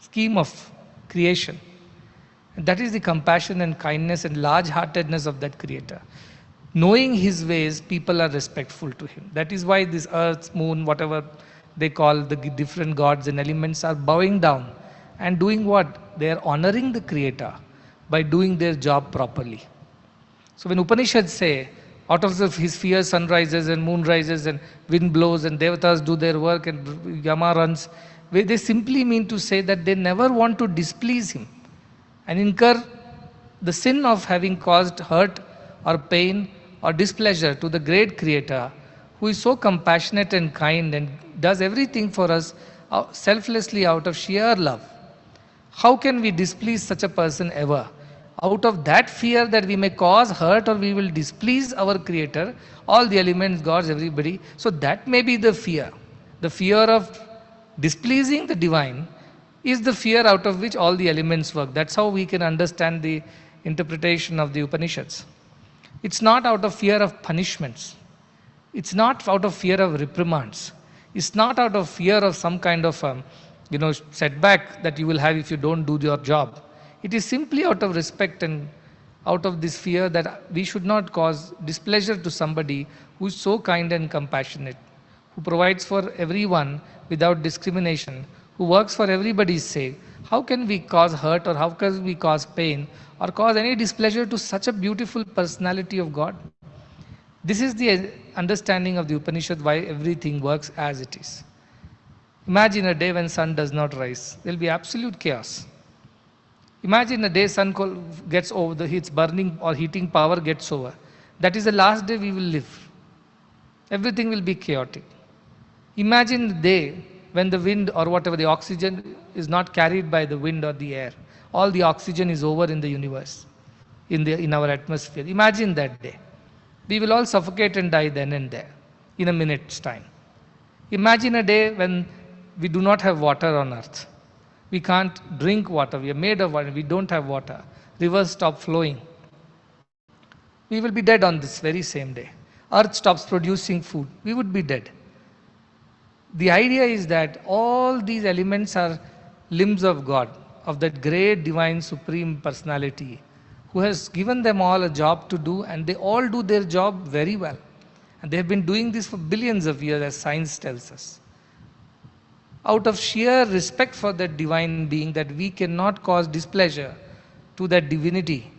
scheme of creation. And that is the compassion and kindness and large-heartedness of that Creator. Knowing His ways, people are respectful to Him. That is why this earth, moon, whatever they call the different gods and elements are bowing down and doing what? They are honoring the Creator by doing their job properly. So when Upanishads say, out of his sphere sun rises and moon rises and wind blows and devatas do their work and Yama runs, they simply mean to say that they never want to displease him and incur the sin of having caused hurt or pain or displeasure to the great Creator who is so compassionate and kind and does everything for us selflessly out of sheer love. How can we displease such a person ever? Out of that fear that we may cause hurt or we will displease our Creator, all the elements, gods, everybody. So that may be the fear. The fear of displeasing the divine is the fear out of which all the elements work. That's how we can understand the interpretation of the Upanishads. It's not out of fear of punishments. It's not out of fear of reprimands. It's not out of fear of some kind of setback that you will have if you don't do your job. It is simply out of respect and out of this fear that we should not cause displeasure to somebody who is so kind and compassionate, who provides for everyone without discrimination, who works for everybody's sake. How can we cause hurt or how can we cause pain or cause any displeasure to such a beautiful personality of God? This is the understanding of the Upanishad, why everything works as it is. Imagine a day when sun does not rise. There will be absolute chaos. Imagine a day sun gets over, its burning or heating power gets over. That is the last day we will live. Everything will be chaotic. Imagine the day when the wind or whatever, the oxygen is not carried by the wind or the air. All the oxygen is over in the universe, in our atmosphere. Imagine that day. We will all suffocate and die then and there, in a minute's time. Imagine a day when we do not have water on earth. We can't drink water. We are made of water. We don't have water. Rivers stop flowing. We will be dead on this very same day. Earth stops producing food. We would be dead. The idea is that all these elements are limbs of God, of that great divine supreme personality who has given them all a job to do, and they all do their job very well. And they have been doing this for billions of years, as science tells us. Out of sheer respect for that divine being, that we cannot cause displeasure to that divinity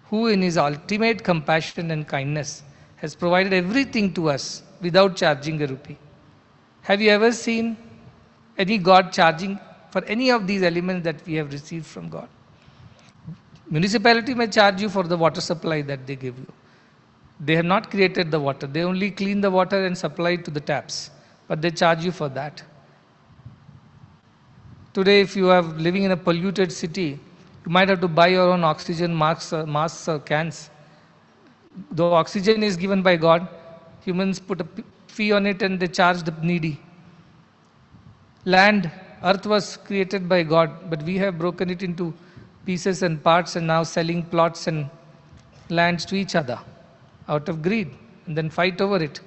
who in his ultimate compassion and kindness has provided everything to us without charging a rupee. Have you ever seen any God charging for any of these elements that we have received from God? Municipality may charge you for the water supply that they give you. They have not created the water. They only clean the water and supply it to the taps. But they charge you for that. Today, if you are living in a polluted city, you might have to buy your own oxygen masks or cans. Though oxygen is given by God, humans put a fee on it and they charge the needy. Land, earth was created by God, but we have broken it into pieces and parts and now selling plots and lands to each other out of greed and then fight over it.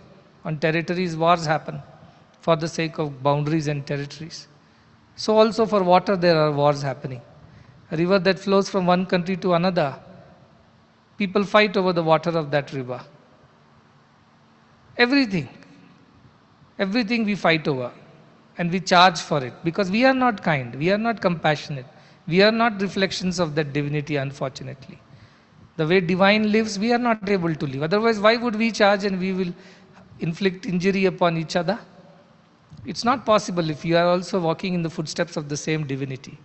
On territories, wars happen for the sake of boundaries and territories. So also for water there are wars happening. A river that flows from one country to another, people fight over the water of that river. Everything we fight over and we charge for it because we are not kind, we are not compassionate, we are not reflections of that divinity, unfortunately. The way divine lives, we are not able to live. Otherwise, why would we charge and we will inflict injury upon each other? It's not possible if you are also walking in the footsteps of the same divinity.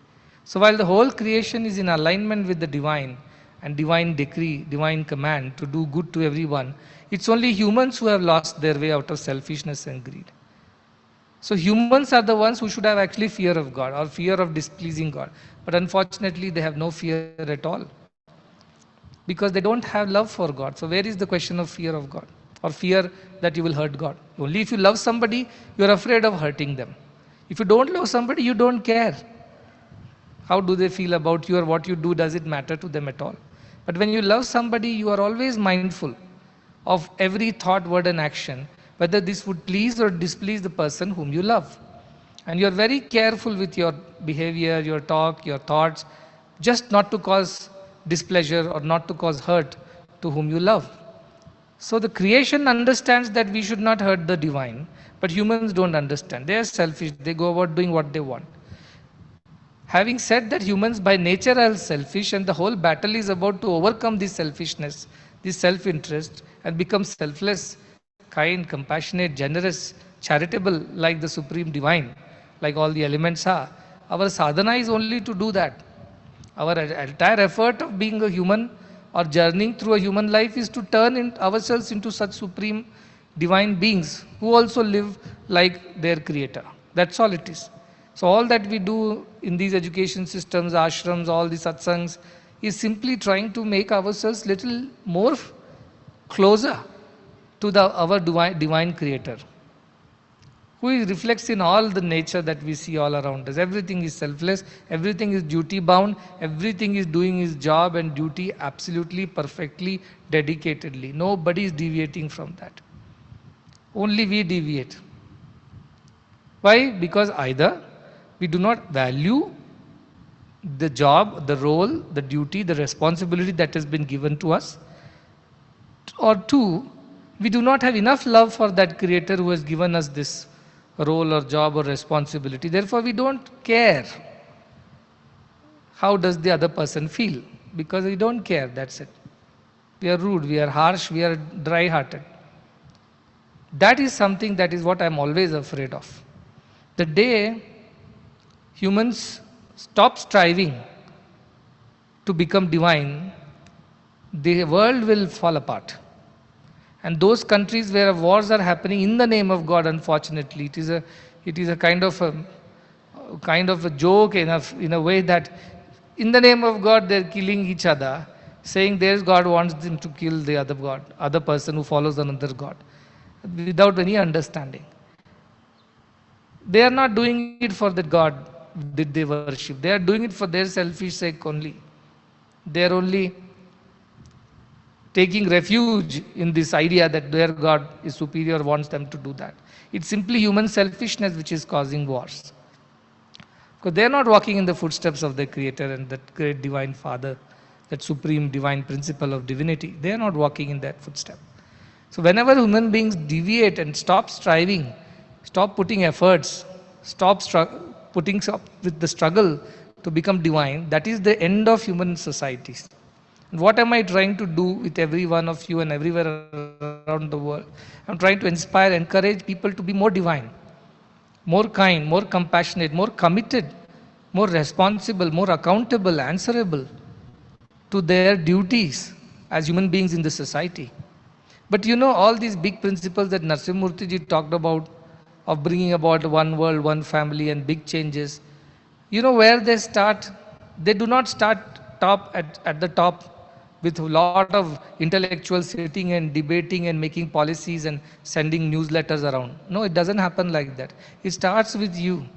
So while the whole creation is in alignment with the divine and divine decree, divine command to do good to everyone, it's only humans who have lost their way out of selfishness and greed. So humans are the ones who should have actually fear of God or fear of displeasing God. But unfortunately, they have no fear at all because they don't have love for God. So where is the question of fear of God or fear that you will hurt God? Only if you love somebody, you are afraid of hurting them. If you don't love somebody, you don't care. How do they feel about you or what you do? Does it matter to them at all? But when you love somebody, you are always mindful of every thought, word and action, whether this would please or displease the person whom you love. And you're very careful with your behavior, your talk, your thoughts, just not to cause displeasure or not to cause hurt to whom you love. So the creation understands that we should not hurt the divine, but humans don't understand. They are selfish, they go about doing what they want. Having said that, humans by nature are selfish, and the whole battle is about to overcome this selfishness, this self interest, and become selfless, kind, compassionate, generous, charitable, like the Supreme Divine, like all the elements are. Our sadhana is only to do that. Our entire effort of being a human or journeying through a human life is to turn ourselves into such supreme divine beings who also live like their creator. That's all it is. So all that we do in these education systems, ashrams, all the satsangs, is simply trying to make ourselves little more closer to our divine creator, who reflects in all the nature that we see all around us. Everything is selfless, everything is duty bound, everything is doing his job and duty absolutely, perfectly, dedicatedly. Nobody is deviating from that. Only we deviate. Why? Because either we do not value the job, the role, the duty, the responsibility that has been given to us, or two, we do not have enough love for that creator who has given us this role or job or responsibility. Therefore, we don't care how does the other person feel, because we don't care, that's it. We are rude, we are harsh, we are dry-hearted. That is something that is what I am always afraid of. The day humans stop striving to become divine, the world will fall apart. And those countries where wars are happening in the name of God, unfortunately, it is a kind of a joke in a way that in the name of God they're killing each other, saying there's God wants them to kill the other person who follows another God, without any understanding. They are not doing it for the God that they worship. They are doing it for their selfish sake only. They are only taking refuge in this idea that their God is superior, wants them to do that. It's simply human selfishness which is causing wars. Because they are not walking in the footsteps of their Creator and that great divine Father, that supreme divine principle of divinity. They are not walking in that footstep. So whenever human beings deviate and stop striving, stop putting efforts, stop putting up with the struggle to become divine, that is the end of human societies. And what am I trying to do with every one of you and everywhere around the world? I'm trying to inspire, encourage people to be more divine, more kind, more compassionate, more committed, more responsible, more accountable, answerable to their duties as human beings in the society. But you know, all these big principles that Narasimha ji talked about, of bringing about one world, one family and big changes, you know where they start? They do not start at the top with a lot of intellectuals sitting and debating and making policies and sending newsletters around. No, it doesn't happen like that. It starts with you.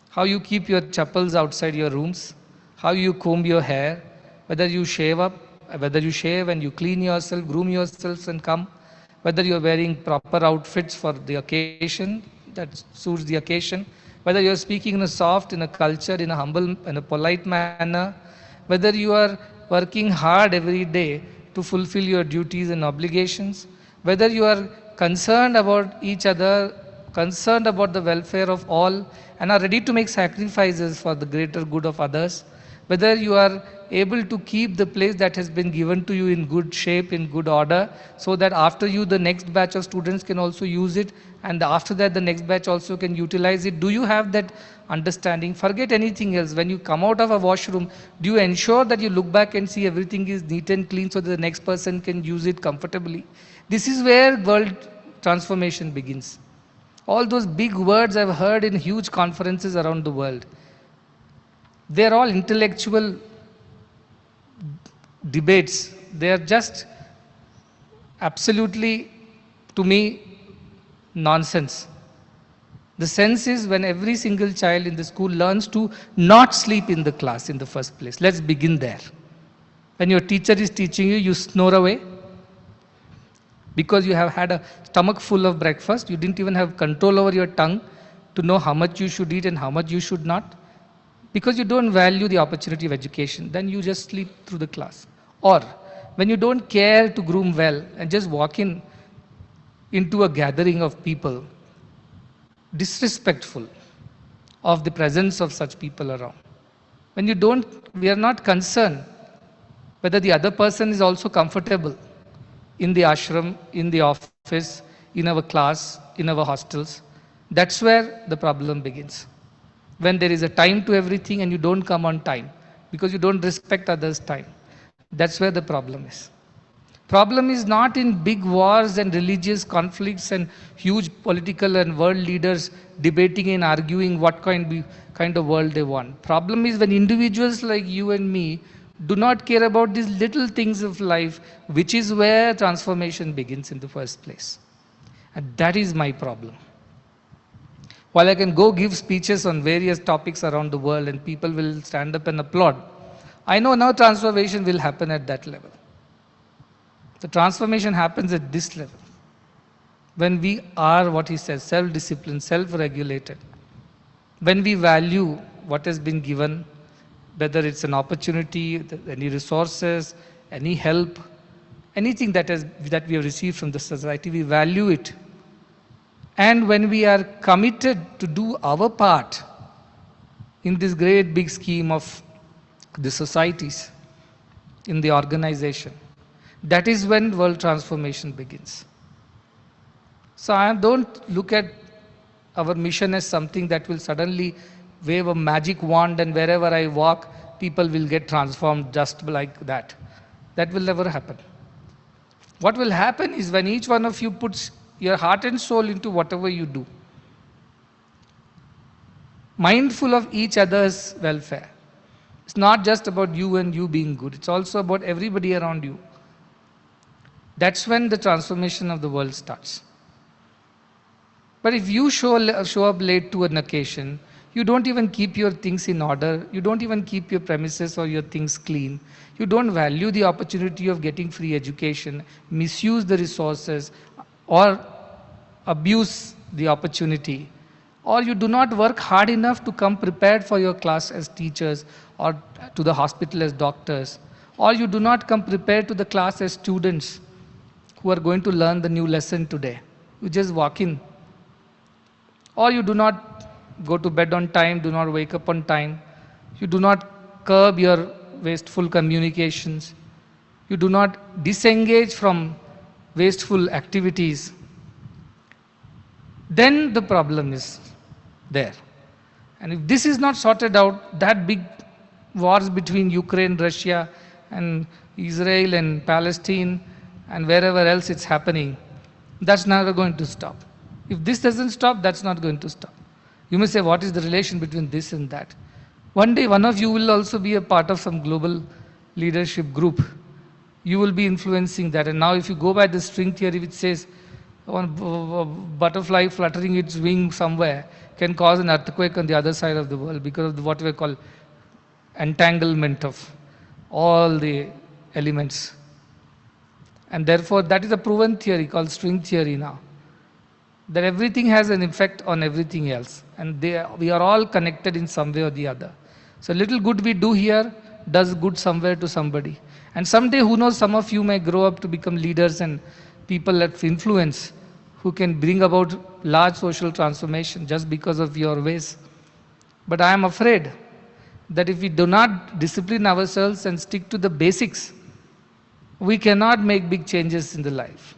How you keep your chappals outside your rooms, how you comb your hair, whether you shave up, whether you shave and you clean yourself, groom yourself and come, whether you're wearing proper outfits for the occasion that suits the occasion, whether you're speaking in a soft, in a cultured, in a humble, in a polite manner, whether you are working hard every day to fulfill your duties and obligations, whether you are concerned about each other, concerned about the welfare of all, and are ready to make sacrifices for the greater good of others, whether you are able to keep the place that has been given to you in good shape, in good order, so that after you the next batch of students can also use it, and after that the next batch also can utilize it. Do you have that understanding? Forget anything else. When you come out of a washroom, do you ensure that you look back and see everything is neat and clean so that the next person can use it comfortably? This is where world transformation begins. All those big words I've heard in huge conferences around the world, they're all intellectual debates. They are just absolutely, to me, nonsense. The sense is when every single child in the school learns to not sleep in the class in the first place. Let's begin there. When your teacher is teaching you, you snore away because you have had a stomach full of breakfast. You didn't even have control over your tongue. to know how much you should eat and how much you should not? Because you don't value the opportunity of education, then you just sleep through the class. Or when you don't care to groom well and just walk into a gathering of people, disrespectful of the presence of such people around. When we are not concerned whether the other person is also comfortable in the ashram, in the office, in our class, in our hostels. That's where the problem begins. When there is a time to everything and you don't come on time because you don't respect others' time. That's where the problem is. Problem is not in big wars and religious conflicts and huge political and world leaders debating and arguing what kind of world they want. Problem is when individuals like you and me do not care about these little things of life, which is where transformation begins in the first place. And that is my problem. While I can go give speeches on various topics around the world and people will stand up and applaud, I know now transformation will happen at that level. The transformation happens at this level. When we are, what he says, self-disciplined, self-regulated. When we value what has been given, whether it's an opportunity, any resources, any help, anything that we have received from the society, we value it. And when we are committed to do our part in this great big scheme of the societies, in the organization, that is when world transformation begins. So I don't look at our mission as something that will suddenly wave a magic wand and wherever I walk, people will get transformed just like that. That will never happen. What will happen is when each one of you puts your heart and soul into whatever you do, mindful of each other's welfare. It's not just about you and you being good. It's also about everybody around you. That's when the transformation of the world starts. But if you show up late to an occasion, you don't even keep your things in order, you don't even keep your premises or your things clean, you don't value the opportunity of getting free education, misuse the resources, or abuse the opportunity, or you do not work hard enough to come prepared for your class as teachers or to the hospital as doctors, or you do not come prepared to the class as students who are going to learn the new lesson today. You just walk in. Or you do not go to bed on time, do not wake up on time. You do not curb your wasteful communications. You do not disengage from wasteful activities. Then the problem is there. And if this is not sorted out, that big wars between Ukraine, Russia, and Israel and Palestine, and wherever else it's happening, that's never going to stop. If this doesn't stop, that's not going to stop. You may say, what is the relation between this and that? One day, one of you will also be a part of some global leadership group. You will be influencing that. And now if you go by the string theory which says, one butterfly fluttering its wing somewhere can cause an earthquake on the other side of the world because of what we call entanglement of all the elements. And therefore, that is a proven theory called string theory now. That everything has an effect on everything else. And we are all connected in some way or the other. So little good we do here does good somewhere to somebody. And someday, who knows, some of you may grow up to become leaders and people of influence who can bring about large social transformation just because of your ways. But I am afraid that if we do not discipline ourselves and stick to the basics, we cannot make big changes in the life.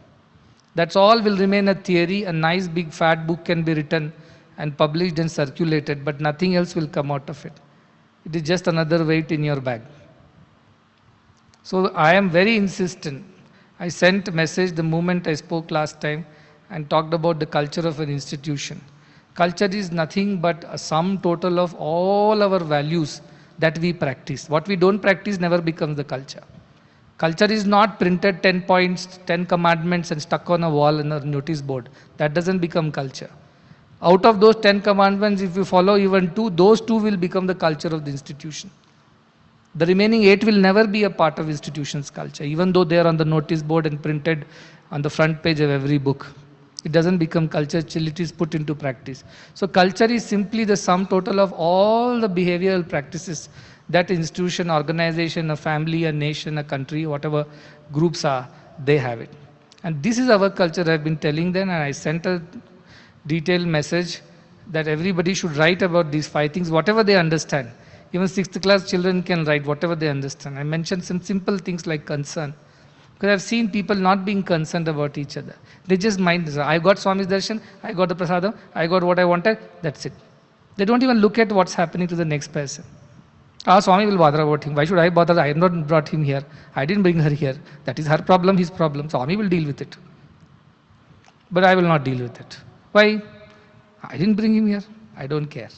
That's all will remain a theory. A nice big fat book can be written and published and circulated, but nothing else will come out of it. It is just another weight in your bag. So I am very insistent. I sent a message the moment I spoke last time and talked about the culture of an institution. Culture is nothing but a sum total of all our values that we practice. What we don't practice never becomes the culture. Culture is not printed 10 points, 10 commandments and stuck on a wall in a notice board. That doesn't become culture. Out of those 10 commandments, if you follow even 2, those 2 will become the culture of the institution. The remaining 8 will never be a part of institution's culture, even though they are on the notice board and printed on the front page of every book. It doesn't become culture till it is put into practice. So culture is simply the sum total of all the behavioral practices that institution, organization, a family, a nation, a country, whatever groups are, they have it. And this is our culture. I've been telling them, and I sent a detailed message that everybody should write about these 5 things, whatever they understand. Even 6th class children can write whatever they understand. I mentioned some simple things like concern. Because I've seen people not being concerned about each other. They just mind, I got Swami's darshan, I got the prasadam, I got what I wanted, that's it. They don't even look at what's happening to the next person. Ah, Swami will bother about him. Why should I bother? I have not brought him here. I didn't bring her here. That is her problem, his problem. Swami will deal with it. But I will not deal with it. Why? I didn't bring him here. I don't care.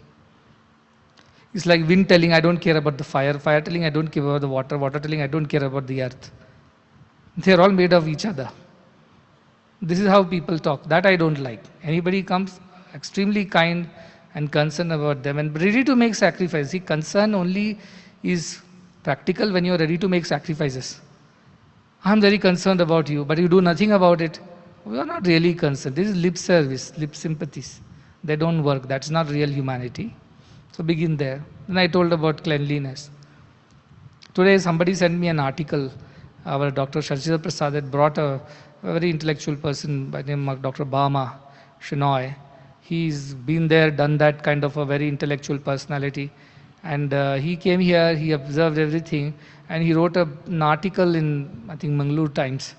It's like wind telling, I don't care about the fire. Fire telling, I don't care about the water. Water telling, I don't care about the earth. They are all made of each other. This is how people talk. That I don't like. Anybody comes extremely kind and concerned about them and ready to make sacrifices. See, concern only is practical when you are ready to make sacrifices. I'm very concerned about you, but you do nothing about it. We are not really concerned. This is lip service, lip sympathies. They don't work. That's not real humanity. So begin there. Then I told about cleanliness. Today somebody sent me an article. Our Dr. Shashidhar Prasad had brought a very intellectual person by the name of Dr. Bama Shinoy. He's been there, done that, kind of a very intellectual personality. And he came here, he observed everything, and he wrote an article in, I think, Mangalore Times,